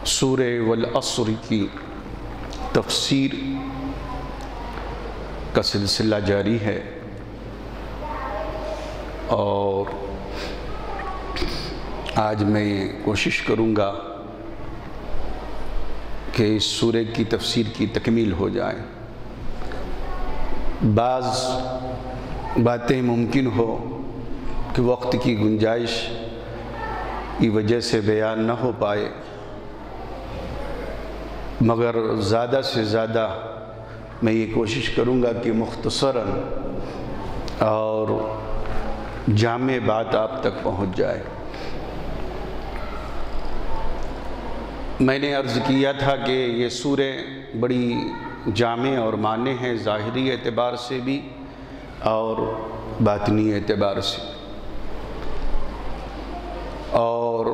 سورہ والعصر کی تفسیر کا سلسلہ جاری ہے اور آج میں کوشش کروں گا کہ اس سورہ کی تفسیر کی تکمیل ہو جائے۔ بعض باتیں ممکن ہو کہ وقت کی گنجائش کی وجہ سے بیان نہ ہو پائے، مگر زیادہ سے زیادہ میں یہ کوشش کروں گا کہ مختصراً اور جامع بات آپ تک پہنچ جائے۔ میں نے عرض کیا تھا کہ یہ سورہ بڑی جامع اور معنی ہے، ظاہری اعتبار سے بھی اور باطنی اعتبار سے، اور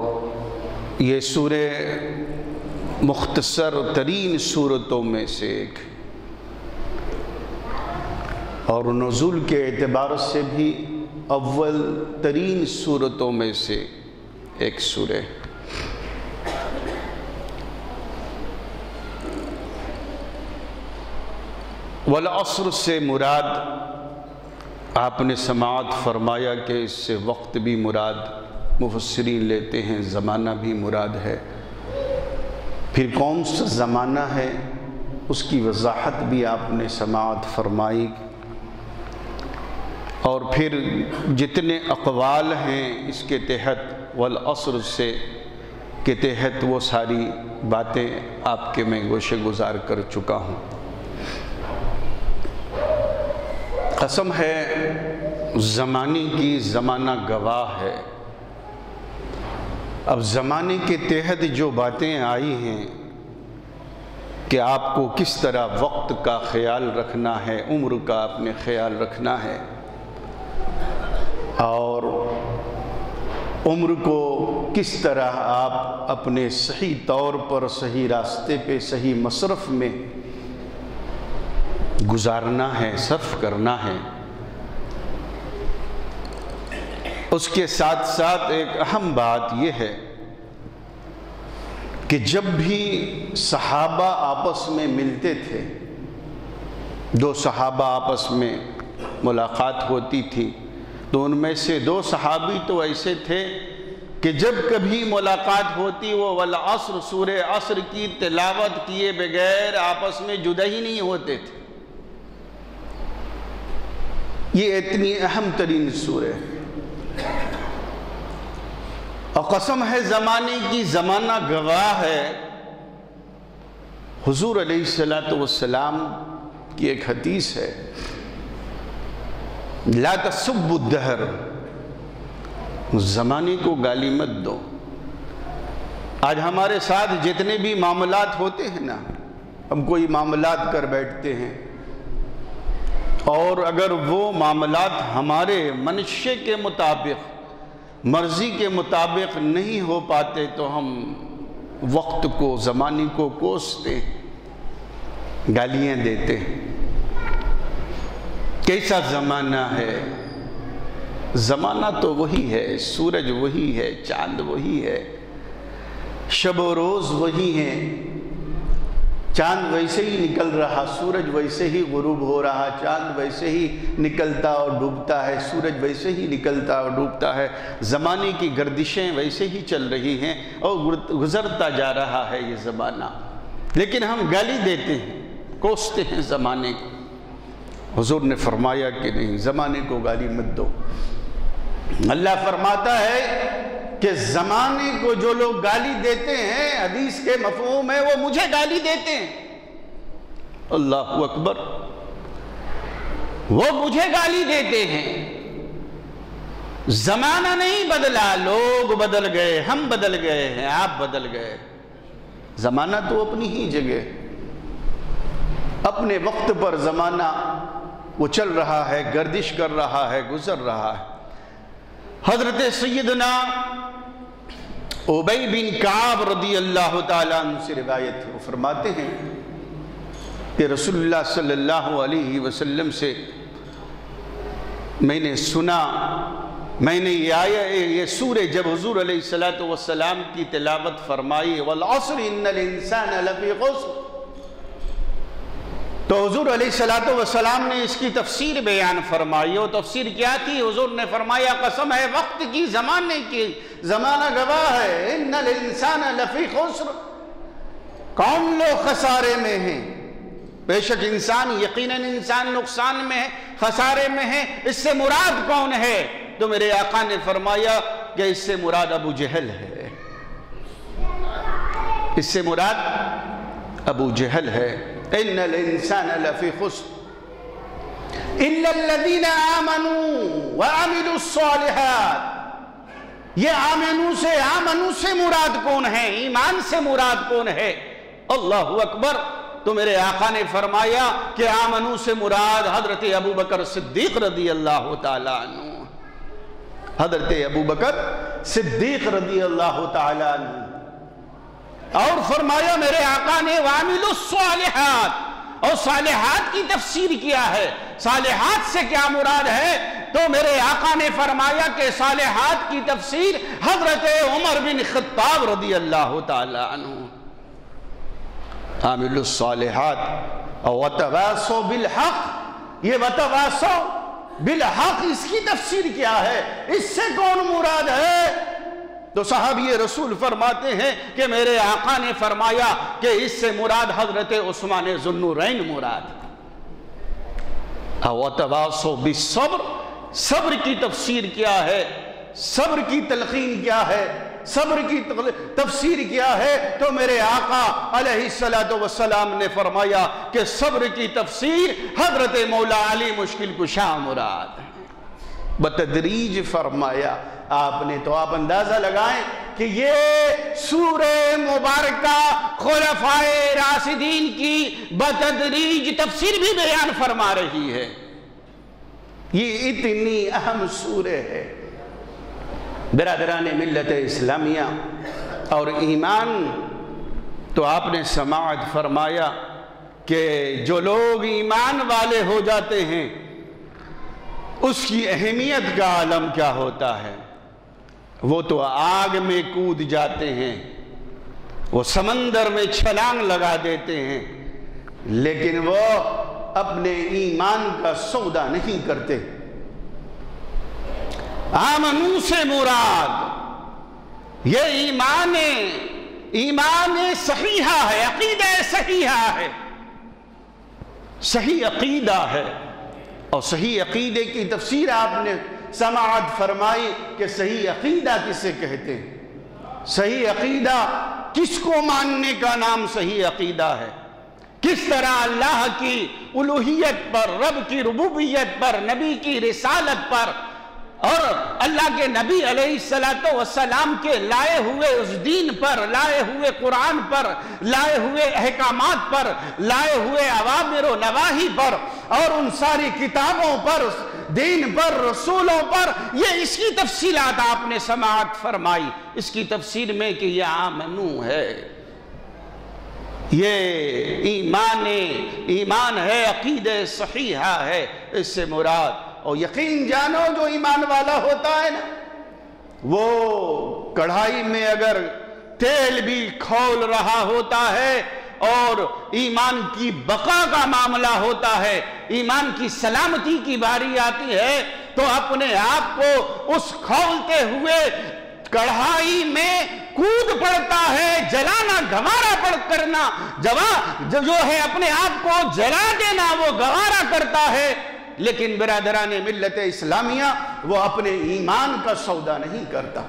یہ سورہ مختصر ترین صورتوں میں سے ایک، اور نزول کے اعتبار سے بھی اول ترین صورتوں میں سے ایک سورہ۔ والعصر سے مراد آپ نے سماعت فرمایا کہ اس سے وقت بھی مراد مفسرین لیتے ہیں، زمانہ بھی مراد ہے۔ پھر کون سا زمانہ ہے اس کی وضاحت بھی آپ نے سماعت فرمائی، اور پھر جتنے اقوال ہیں اس کے تحت والعصر سے کے تحت وہ ساری باتیں آپ کے میں گوشے گزار کر چکا ہوں۔ قسم ہے زمانے کی، زمانہ گواہ ہے۔ اب زمانے کے تحت جو باتیں آئی ہیں کہ آپ کو کس طرح وقت کا خیال رکھنا ہے، عمر کا اپنے خیال رکھنا ہے، اور عمر کو کس طرح آپ اپنے صحیح طور پر صحیح راستے پہ صحیح مصرف میں گزارنا ہے، صرف کرنا ہے، اس کے ساتھ ساتھ ایک اہم بات یہ ہے کہ جب بھی صحابہ آپس میں ملتے تھے، دو صحابہ آپس میں ملاقات ہوتی تھی، تو ان میں سے دو صحابی تو ایسے تھے کہ جب کبھی ملاقات ہوتی وہ والعصر سورہ عصر کی تلاوت کیے بغیر آپس میں جدا ہی نہیں ہوتے تھے۔ یہ اتنی اہم ترین سورہ ہے، اور قسم ہے زمانے کی، زمانہ گواہ ہے۔ حضور علیہ السلام کی ایک حدیث ہے، لا تسبوا الدہر، زمانے کو گالی مت دو۔ آج ہمارے ساتھ جتنے بھی معاملات ہوتے ہیں نا، ہم کوئی معاملات کر بیٹھتے ہیں، اور اگر وہ معاملات ہمارے منشے کے مطابق، مرضی کے مطابق نہیں ہو پاتے تو ہم وقت کو، زمانے کو کوستے، گالیاں دیتے۔ کیسا زمانہ ہے؟ زمانہ تو وہی ہے، سورج وہی ہے، چاند وہی ہے، شب و روز وہی ہے، چاند ویسے ہی نکل رہا، سورج ویسے ہی غروب ہو رہا، چاند ویسے ہی نکلتا اور ڈوبتا ہے، سورج ویسے ہی نکلتا اور ڈوبتا ہے، زمانے کی گردشیں ویسے ہی چل رہی ہیں اور گزرتا جا رہا ہے یہ زمانہ، لیکن ہم گالی دیتے ہیں، کوستے ہیں زمانے کو۔ حضور نے فرمایا کہ نہیں، زمانے کو گالی مت دو۔ اللہ فرماتا ہے کہ زمانے کو جو لوگ گالی دیتے ہیں، حدیث کے مفہوم ہے وہ مجھے گالی دیتے ہیں۔ اللہ اکبر، وہ مجھے گالی دیتے ہیں۔ زمانہ نہیں بدلا، لوگ بدل گئے، ہم بدل گئے ہیں، آپ بدل گئے۔ زمانہ تو اپنی ہی جگہ، اپنے وقت پر زمانہ وہ چل رہا ہے، گردش کر رہا ہے، گزر رہا ہے۔ حضرت سیدنا ابی بن کعب رضی اللہ تعالیٰ عنہ سے روایت ہے، وہ فرماتے ہیں کہ رسول اللہ صلی اللہ علیہ وسلم سے میں نے سنا میں نے یہ سورہ جب حضور علیہ السلام کی تلاوت فرمائی والعصر ان الانسان لفی خسر، تو حضور علیہ السلام نے اس کی تفسیر بیان فرمائی. اور تفسیر کیا تھی؟ حضور نے فرمایا قسم ہے وقت کی، زمانے کی، زمانہ گواہ ہے، ان الانسان لفی خسر، کون لوگ خسارے میں ہیں؟ بے شک انسان، یقیناً انسان نقصان میں ہے، خسارے میں ہے. اس سے مراد کون ہے؟ تو میرے آقا نے فرمایا کہ اس سے مراد ابو جہل ہے، اس سے مراد ابو جہل ہے. ان الانسان لفی خسر الا الذین آمنوا وعملوا الصالحات. یہ آمنو سے مراد کون ہے؟ ایمان سے مراد کون ہے؟ اللہ اکبر. تو میرے آقا نے فرمایا کہ آمنو سے مراد حضرت ابوبکر صدیق رضی اللہ تعالیٰ عنہ، حضرت ابوبکر صدیق رضی اللہ تعالیٰ عنہ. اور فرمایا میرے آقا نے وَعَمِلُوا الصَّالِحَاتِ، اور صالحات کی تفسیر کیا ہے؟ صالحات سے کیا مراد ہے؟ تو میرے آقا نے فرمایا کہ صالحات کی تفسیر حضرت عمر بن خطاب رضی اللہ تعالیٰ عنہ. عَمِلُوا الصَّالِحَاتِ اور وَتَوَاصَوْا بِالْحَقِّ، یہ وَتَوَاصَوْا بِالْحَقِّ اس کی تفسیر کیا ہے؟ اس سے کون مراد ہے؟ تو صحابی رسول فرماتے ہیں کہ میرے آقا نے فرمایا کہ اس سے مراد حضرت عثمان ذو النورین مراد. وَتَوَاصَوْا بِالصَّبْرِ، صبر کی تفسیر کیا ہے؟ صبر کی تلقین کیا ہے؟ صبر کی تفسیر کیا ہے؟ تو میرے آقا علیہ السلام نے فرمایا کہ صبر کی تفسیر حضرت مولا علی مشکل کشا مراد ہے. بتدریج فرمایا آپ نے. تو آپ اندازہ لگائیں کہ یہ سورہ مبارکہ خلفائے راشدین کی بتدریج تفسیر بھی بیان فرما رہی ہے. یہ اتنی اہم سورہ ہے. برادران ملت اسلامیہ اور ایمان، تو آپ نے سماعت فرمایا کہ جو لوگ ایمان والے ہو جاتے ہیں اس کی اہمیت کا عالم کیا ہوتا ہے. وہ تو آگ میں کود جاتے ہیں، وہ سمندر میں چھلانگ لگا دیتے ہیں، لیکن وہ اپنے ایمان کا سودا نہیں کرتے. آمنو سے مراد یہ ایمان صحیحہ ہے، عقیدہ صحیحہ ہے، صحیح عقیدہ ہے. اور صحیح عقیدے کی تفسیر آپ نے سماعت فرمائی کہ صحیح عقیدہ کسے کہتے ہیں؟ صحیح عقیدہ کس کو ماننے کا نام صحیح عقیدہ ہے؟ کس طرح اللہ کی الوہیت پر، رب کی ربوبیت پر، نبی کی رسالت پر اور اللہ کے نبی علیہ السلام کے لائے ہوئے اس دین پر، لائے ہوئے قرآن پر، لائے ہوئے احکامات پر، لائے ہوئے اوامر و نواہی پر اور ان ساری کتابوں پر، دین پر، رسولوں پر، یہ اس کی تفصیلات آپ نے سماعت فرمائی. اس کی تفسیر میں کہ یہ آمنو ہے، یہ ایمان ہے، عقیدہ صحیحہ ہے، اس سے مراد. اور یقین جانو جو ایمان والا ہوتا ہے نا، وہ کڑھائی میں اگر تیل بھی کھول رہا ہوتا ہے اور ایمان کی بقا کا معاملہ ہوتا ہے، ایمان کی سلامتی کی باری آتی ہے، تو اپنے آپ کو اس کھولتے ہوئے کڑھائی میں کود پڑتا ہے. جلانا گوارا کرنا جو ہے اپنے آپ کو جلا دینا وہ گوارا کرتا ہے. لیکن برادران ملت اسلامیہ وہ اپنے ایمان کا سودا نہیں کرتا،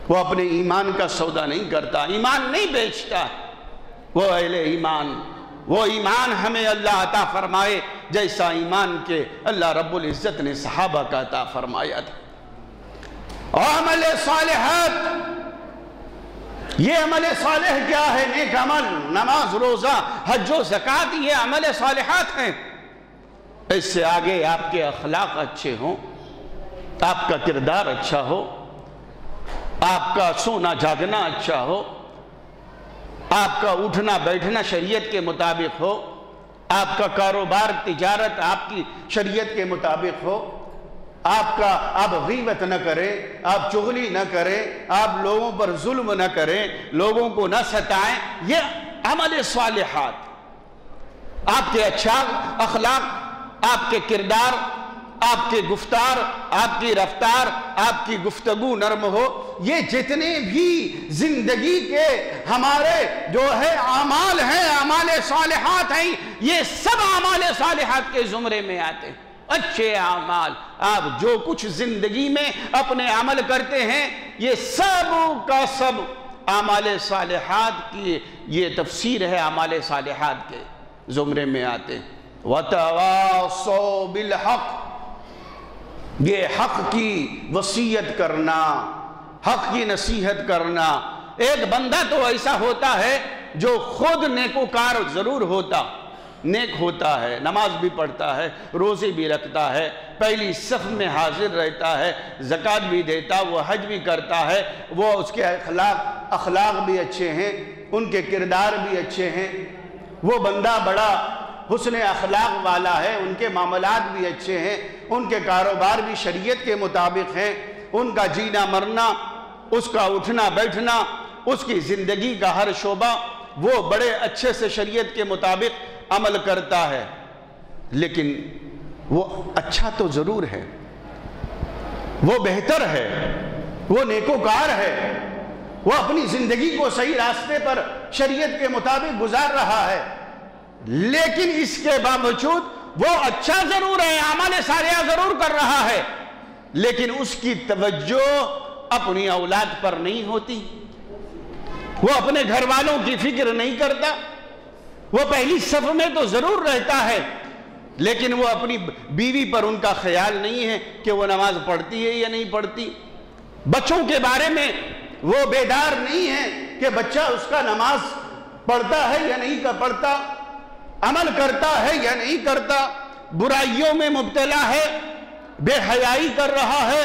وہ اپنے ایمان کا سودا نہیں کرتا، ایمان نہیں بیچتا. وہ اہل ایمان، وہ ایمان ہمیں اللہ عطا فرمائے جیسا ایمان کے اللہ رب العزت نے صحابہ کا عطا فرمایا تھا. اور عمل صالحات، یہ عمل صالح کیا ہے؟ نیک عمل، نماز، روزہ، حج و زکوٰۃ، یہ عمل صالحات ہیں. اس سے آگے آپ کے اخلاق اچھے ہوں، آپ کا کردار اچھا ہو، آپ کا سونا جاگنا اچھا ہو، آپ کا اٹھنا بیٹھنا شریعت کے مطابق ہو، آپ کا کاروبار تجارت آپ کی شریعت کے مطابق ہو، آپ غیبت نہ کریں، آپ چغلی نہ کریں، آپ لوگوں پر ظلم نہ کریں، لوگوں کو نہ ستائیں، یہ عمل صالحات، آپ کے اچھا اخلاق، آپ کے کردار، آپ کے گفتار، آپ کی رفتار، آپ کی گفتگو نرم ہو، یہ جتنے بھی زندگی کے ہمارے جو ہے اعمال ہیں، اعمال صالحات ہیں، یہ سب اعمال صالحات کے زمرے میں آتے ہیں۔ اچھے اعمال، آپ جو کچھ زندگی میں اپنے عمل کرتے ہیں، یہ سب کا سب اعمال صالحات کی یہ تفسیر ہے، اعمال صالحات کے زمرے میں آتے ہیں۔ وَتَوَاصَوْا بِالْحَقِّ، یہ حق کی وصیت کرنا، حق کی نصیحت کرنا۔ ایک بندہ تو ایسا ہوتا ہے جو خود نیکوکار ضرور ہوتا، نیک ہوتا ہے، نماز بھی پڑھتا ہے، روزے بھی رکھتا ہے، پہلی صف میں حاضر رہتا ہے، زکوٰۃ بھی دیتا، وہ حج بھی کرتا ہے، وہ اس کے اخلاق بھی اچھے ہیں، ان کے کردار بھی اچھے ہیں، وہ بندہ بڑا حسن اخلاق والا ہے، ان کے معاملات بھی اچھے ہیں، ان کے کاروبار بھی شریعت کے مطابق ہیں، ان کا جینا مرنا، اس کا اٹھنا بیٹھنا، اس کی زندگی کا ہر شعبہ وہ بڑے اچھے سے شریعت کے مطابق عمل کرتا ہے، لیکن وہ اچھا تو ضرور ہے، وہ بہتر ہے، وہ نیکوکار ہے، وہ اپنی زندگی کو صحیح راستے پر شریعت کے مطابق گزار رہا ہے، لیکن اس کے باوجود وہ اچھا ضرور ہے، اعمال صالحہ ضرور کر رہا ہے، لیکن اس کی توجہ اپنی اولاد پر نہیں ہوتی، وہ اپنے گھر والوں کی فکر نہیں کرتا، وہ پہلی صف میں تو ضرور رہتا ہے، لیکن وہ اپنی بیوی پر ان کا خیال نہیں ہے کہ وہ نماز پڑھتی ہے یا نہیں پڑھتی، بچوں کے بارے میں وہ بیدار نہیں ہے کہ بچہ اس کا نماز پڑھتا ہے یا نہیں پڑھتا، عمل کرتا ہے یا نہیں کرتا، برائیوں میں مبتلا ہے، بے حیائی کر رہا ہے،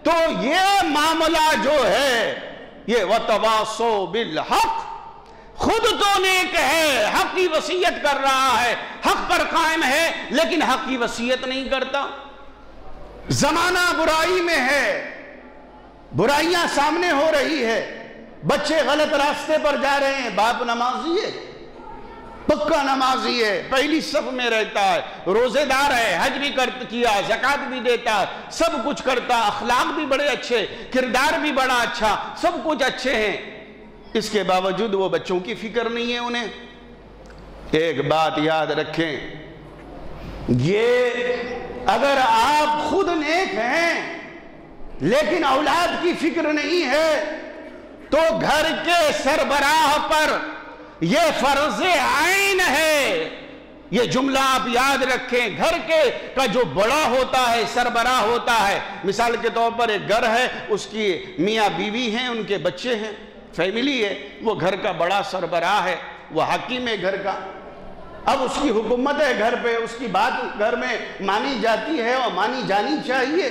تو یہ معاملہ جو ہے یہ وَتَوَاصَوْا بِالْحَقِّ، خود تو نیک ہے، حق کی وصیت کر رہا ہے، حق پر قائم ہے، لیکن حق کی وصیت نہیں کرتا، زمانہ برائی میں ہے، برائیاں سامنے ہو رہی ہے، بچے غلط راستے پر جا رہے ہیں، باپ نمازی ہے، پکا نمازی ہے، پہلی صف میں رہتا ہے، روزے دار ہے، حج بھی کیا، زکوٰۃ بھی دیتا، سب کچھ کرتا، اخلاق بھی بڑے اچھے، کردار بھی بڑا اچھا، سب کچھ اچھے ہیں، اس کے باوجود وہ بچوں کی فکر نہیں ہے انہیں۔ ایک بات یاد رکھیں، یہ اگر آپ خود نیک ہیں لیکن اولاد کی فکر نہیں ہے تو گھر کے سربراہ پر یہ فرض عین ہے، یہ جملہ آپ یاد رکھیں، گھر کا جو بڑا ہوتا ہے، سربراہ ہوتا ہے، مثال کے طور پر ایک گھر ہے، اس کی میاں بیوی ہیں، ان کے بچے ہیں، فیملی ہے، وہ گھر کا بڑا سربراہ ہے، وہ حاکم ہے گھر کا، اب اس کی حکومت ہے گھر پہ، اس کی بات گھر میں مانی جاتی ہے اور مانی جانی چاہیے،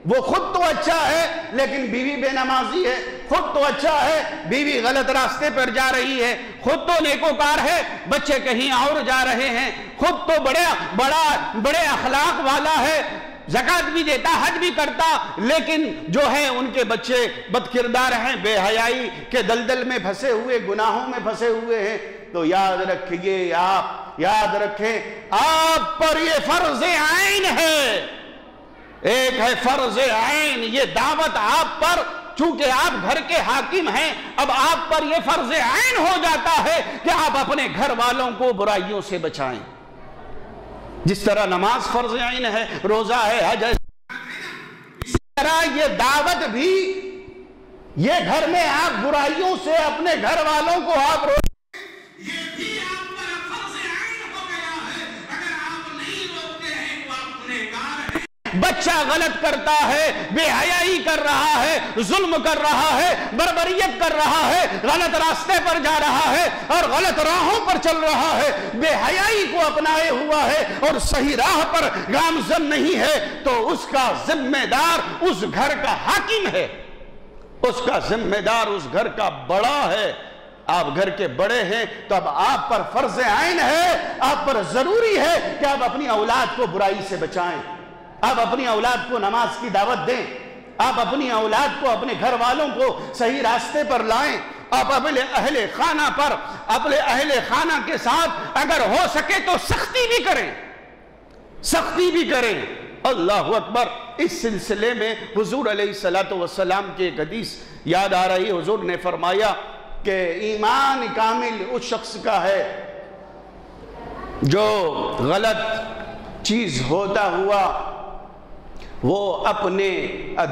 وہ خود تو اچھا ہے لیکن بیوی بے نمازی ہے، خود تو اچھا ہے بیوی غلط راستے پر جا رہی ہے، خود تو نیکوکار ہے بچے کہیں اور جا رہے ہیں، خود تو بڑے اخلاق والا ہے، زکوٰۃ بھی دیتا، حج بھی کرتا، لیکن جو ہے ان کے بچے بد کردار ہیں، بے حیائی کے دلدل میں پھنسے ہوئے، گناہوں میں پھنسے ہوئے ہیں، تو یاد رکھیے، آپ یاد رکھیں، آپ پر یہ فرض عین ہے، ایک ہے فرض عین، یہ دعوت آپ پر، چونکہ آپ گھر کے حاکم ہیں، اب آپ پر یہ فرض عین ہو جاتا ہے کہ آپ اپنے گھر والوں کو برائیوں سے بچائیں، جس طرح نماز فرض عین ہے، روزہ ہے، حج ہے، اسی طرح یہ دعوت بھی، یہ گھر میں آپ برائیوں سے اپنے گھر والوں کو آپ یہ بھی آپ پر فرض عین ہو گیا ہے، اگر آپ نہیں روکتے ہیں تو آپ گنہگار ہیں۔ بچہ غلط کرتا ہے، بے حیائی کر رہا ہے، ظلم کر رہا ہے، بربریت کر رہا ہے، غلط راستے پر جا رہا ہے اور غلط راہوں پر چل رہا ہے، بے حیائی کو اپنائے ہوا ہے اور صحیح راہ پر گامزن نہیں ہے، تو اس کا ذمہ دار اس گھر کا حاکم ہے، اس کا ذمہ دار اس گھر کا بڑا ہے۔ آپ گھر کے بڑے ہیں تو اب آپ پر فرض عین ہے، آپ پر ضروری ہے کہ آپ اپنی اولاد کو برائی سے بچائیں، آپ اپنی اولاد کو نماز کی دعوت دیں، آپ اپنی اولاد کو، اپنے گھر والوں کو صحیح راستے پر لائیں، آپ اپنے اہل خانہ کے ساتھ اگر ہو سکے تو سختی بھی کریں۔ اللہ اکبر۔ اس سلسلے میں حضور علیہ السلام کی ایک حدیث یاد آ رہی ہے۔ حضور نے فرمایا کہ ایمان کامل اس شخص کا ہے جو غلط چیز ہوتا ہوا وہ اپنے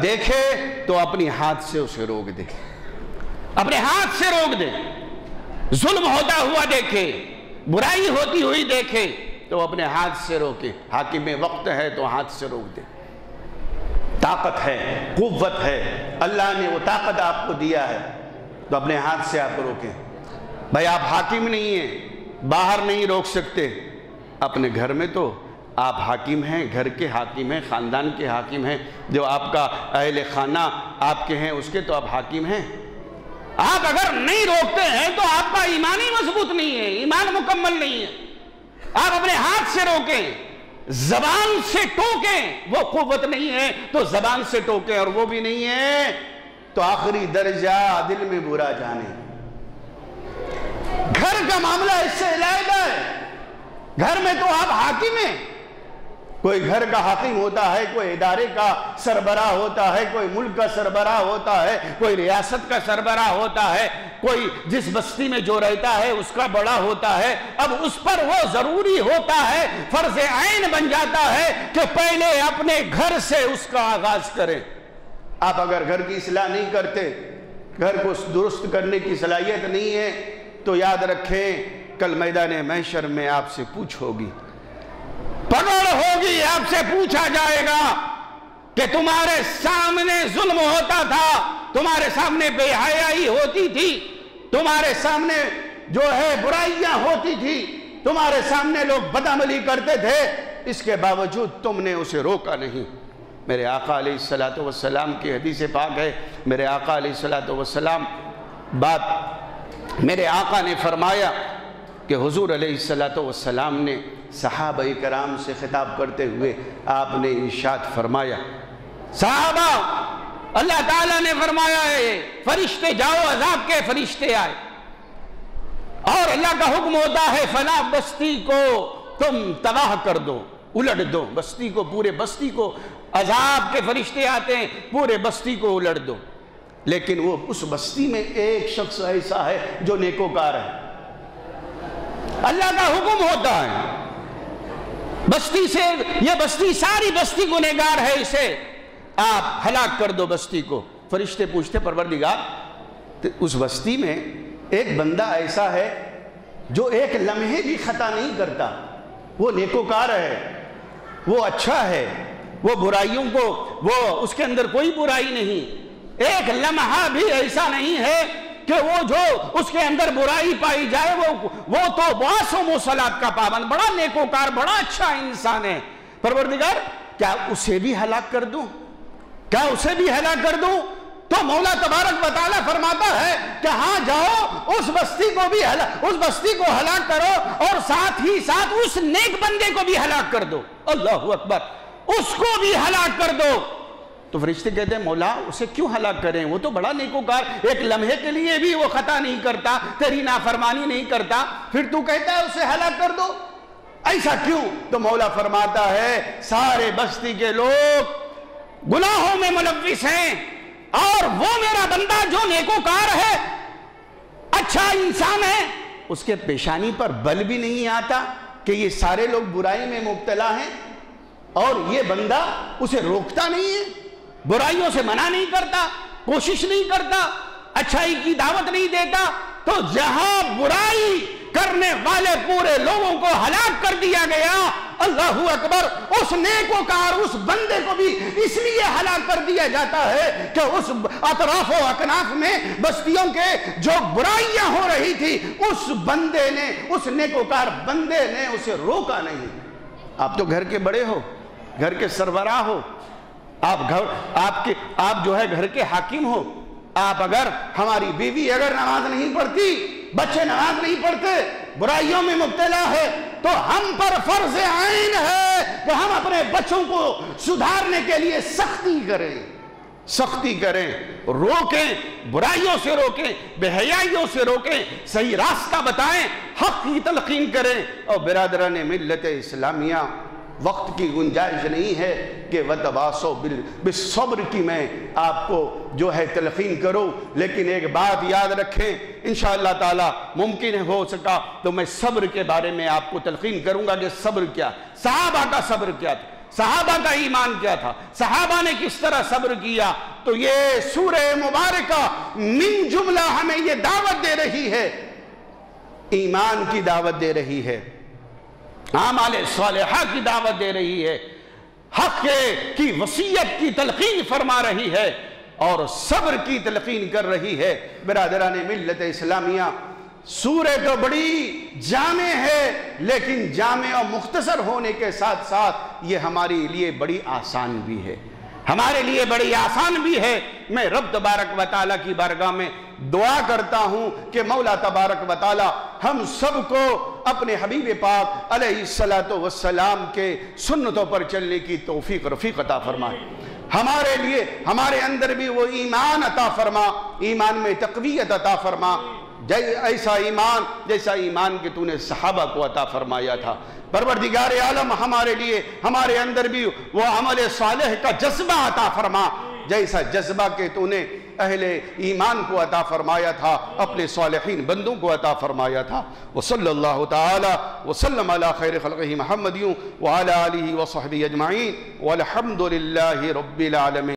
دیکھے تو اپنی ہاتھ سے اسے روک دے، اپنے ہاتھ سے روک دے۔ ظلم ہوتا ہوا دیکھے، برائی ہوتی ہوئی دیکھے تو اپنے ہاتھ سے روکے۔ حاکم وقت ہے تو ہاتھ سے روک دے۔ طاقت ہے، قوت ہے، اللہ نے وہ طاقت آپ کو دیا ہے تو اپنے ہاتھ سے آپ روکیں۔ بھائی آپ حاکم نہیں ہیں، باہر نہیں روک سکتے، اپنے گھر میں تو آپ حاکم ہیں، گھر کے حاکم ہیں، خاندان کے حاکم ہیں، جو آپ کا اہل خانہ آپ کے ہیں اس کے تو آپ حاکم ہیں۔ آپ اگر نہیں روکتے ہیں تو آپ کا ایمان ہی مضبوط نہیں ہے، ایمان مکمل نہیں ہے۔ آپ اپنے ہاتھ سے روکیں، زبان سے ٹوکیں، وہ قوت نہیں ہے تو زبان سے ٹوکیں، اور وہ بھی نہیں ہے تو آخری درجہ دل میں برا جانے۔ گھر کا معاملہ اس سے علیحدہ ہے۔ گھر میں تو آپ حاکم ہیں، کوئی گھر کا حاکم ہوتا ہے، کوئی ادارے کا سربراہ ہوتا ہے، کوئی ملک کا سربراہ ہوتا ہے، کوئی ریاست کا سربراہ ہوتا ہے، کوئی جس بستی میں جو رہتا ہے اس کا بڑا ہوتا ہے۔ اب اس پر وہ ضروری ہوتا ہے، فرض عین بن جاتا ہے کہ پہلے اپنے گھر سے اس کا آغاز کریں۔ آپ اگر گھر کی اصلاح نہیں کرتے، گھر کو درست کرنے کی صلاحیت نہیں ہے تو یاد رکھیں کل میدان محشر میں آپ سے پوچھ ہوگی، پکڑ ہوگی، آپ سے پوچھا جائے گا کہ تمہارے سامنے ظلم ہوتا تھا، تمہارے سامنے بے حیائی ہوتی تھی، تمہارے سامنے جو ہے برائیاں ہوتی تھی، تمہارے سامنے لوگ بدعملی کرتے تھے، اس کے باوجود تم نے اسے روکا نہیں۔ میرے آقا علیہ السلام کی حدیث پاک ہے، میرے آقا علیہ السلام میرے آقا نے فرمایا کہ حضور علیہ السلام نے صحابہ کرام سے خطاب کرتے ہوئے آپ نے ارشاد فرمایا، صحابہ اللہ تعالیٰ نے فرمایا ہے فرشتے جاؤ، عذاب کے فرشتے آئے، اور اللہ کا حکم ہوتا ہے فلاں بستی کو تم تباہ کر دو، الٹ دو بستی کو، پورے بستی کو، عذاب کے فرشتے آتے ہیں، پورے بستی کو الٹ دو۔ لیکن وہ اس بستی میں ایک شخص ایسا ہے جو نیکوکار ہے، اللہ کا حکم ہوتا ہے بستی سے، یہ بستی ساری بستی گنہگار ہے، اسے آپ ہلاک کر دو بستی کو۔ فرشتے پوچھتے پروردگار اس بستی میں ایک بندہ ایسا ہے جو ایک لمحے بھی خطا نہیں کرتا، وہ نیکوکار ہے، وہ اچھا ہے، وہ برائیوں کو، وہ اس کے اندر کوئی برائی نہیں، ایک لمحہ بھی ایسا نہیں ہے کہ وہ جو اس کے اندر برائی پائی جائے، وہ تو بعصم و صلاۃ کا پابند، بڑا نیکوکار، بڑا اچھا انسان ہے۔ پروردگار کیا اسے بھی ہلاک کر دوں؟ کیا اسے بھی ہلاک کر دوں؟ تو مولا تبارک و تعالیٰ فرماتا ہے کہ ہاں جاؤ اس بستی کو ہلاک کرو، اور ساتھ ہی ساتھ اس نیک بندے کو بھی ہلاک کر دو۔ اللہ اکبر، اس کو بھی ہلاک کر دو۔ تو فرشتے کہتے ہیں مولا اسے کیوں ہلاک کریں، وہ تو بڑا نیکوکار، ایک لمحے کے لیے بھی وہ خطا نہیں کرتا، تیری نافرمانی نہیں کرتا، پھر تو کہتا ہے اسے ہلاک کر دو، ایسا کیوں؟ تو مولا فرماتا ہے سارے بستی کے لوگ گناہوں میں ملوث ہیں، اور وہ میرا بندہ جو نیکوکار ہے، اچھا انسان ہے، اس کے پیشانی پر بل بھی نہیں آتا کہ یہ سارے لوگ برائی میں مبتلا ہیں، اور یہ بندہ اسے روکتا نہیں ہے، برائیوں سے منع نہیں کرتا، کوشش نہیں کرتا، اچھائی کی دعوت نہیں دیتا، تو جہاں برائی کرنے والے پورے لوگوں کو ہلاک کر دیا گیا، اللہ اکبر، اس نیکوکار اس بندے کو بھی اس لیے ہلاک کر دیا جاتا ہے کہ اس اطراف و اکناف میں بستیوں کے جو برائیاں ہو رہی تھی، اس بندے نے، اس نیکوکار بندے نے اسے روکا نہیں۔ آپ تو گھر کے بڑے ہو، گھر کے سربراہ ہو، آپ جو ہے گھر کے حاکم ہو، آپ اگر ہماری بیوی اگر نماز نہیں پڑھتی، بچے نماز نہیں پڑھتے، برائیوں میں مبتلا ہے تو ہم پر فرض عین ہے کہ ہم اپنے بچوں کو سدھارنے کے لیے سختی کریں، روکیں، برائیوں سے روکیں، بے حیائیوں سے روکیں، صحیح راستہ بتائیں، حق کی تلقین کریں۔ اور برادران ملت اسلامیہ، وقت کی گنجائش نہیں ہے کہ وتواصوا بالصبر کی میں آپ کو جو ہے تلقین کروں، لیکن ایک بات یاد رکھیں، انشاءاللہ تعالی ممکن ہو سکا تو میں صبر کے بارے میں آپ کو تلقین کروں گا کہ صبر کیا، صحابہ کا صبر کیا تھا، صحابہ کا ایمان کیا تھا، صحابہ نے کس طرح صبر کیا۔ تو یہ سورہ مبارکہ من جملہ ہمیں یہ دعوت دے رہی ہے، ایمان کی دعوت دے رہی ہے، اعمال صالحہ کی دعوت دے رہی ہے، حق کی وصیت کی تلقین فرما رہی ہے اور صبر کی تلقین کر رہی ہے۔ برادران ملت اسلامیہ، سورہ تو بڑی جامع ہے، لیکن جامع اور مختصر ہونے کے ساتھ ساتھ یہ ہمارے لیے بڑی آسان بھی ہے، ہمارے لیے بڑی آسان بھی ہے۔ میں رب تبارک و تعالیٰ کی بارگاہ میں دعا کرتا ہوں کہ مولا تبارک و تعالیٰ ہم سب کو اپنے حبیب پاک علیہ السلام کے سنتوں پر چلنے کی توفیق رفیق عطا فرمائے، ہمارے لیے ہمارے اندر بھی وہ ایمان عطا فرما، ایمان میں تقویت عطا فرما، ایسا ایمان کہ تو نے صحابہ کو عطا فرمایا تھا۔ پروردگار عالم ہمارے لیے ہمارے اندر بھی وہ عمل صالح کا جذبہ عطا فرما، جیسا جذبہ کہ تو نے اہل ایمان کو عطا فرمایا تھا، اپنے صالحین بندوں کو عطا فرمایا تھا۔ وصلی اللہ تعالی وسلم علی خیر خلقہ محمد وعلی آلہ وصحبہ اجمعین والحمد للہ رب العالمین۔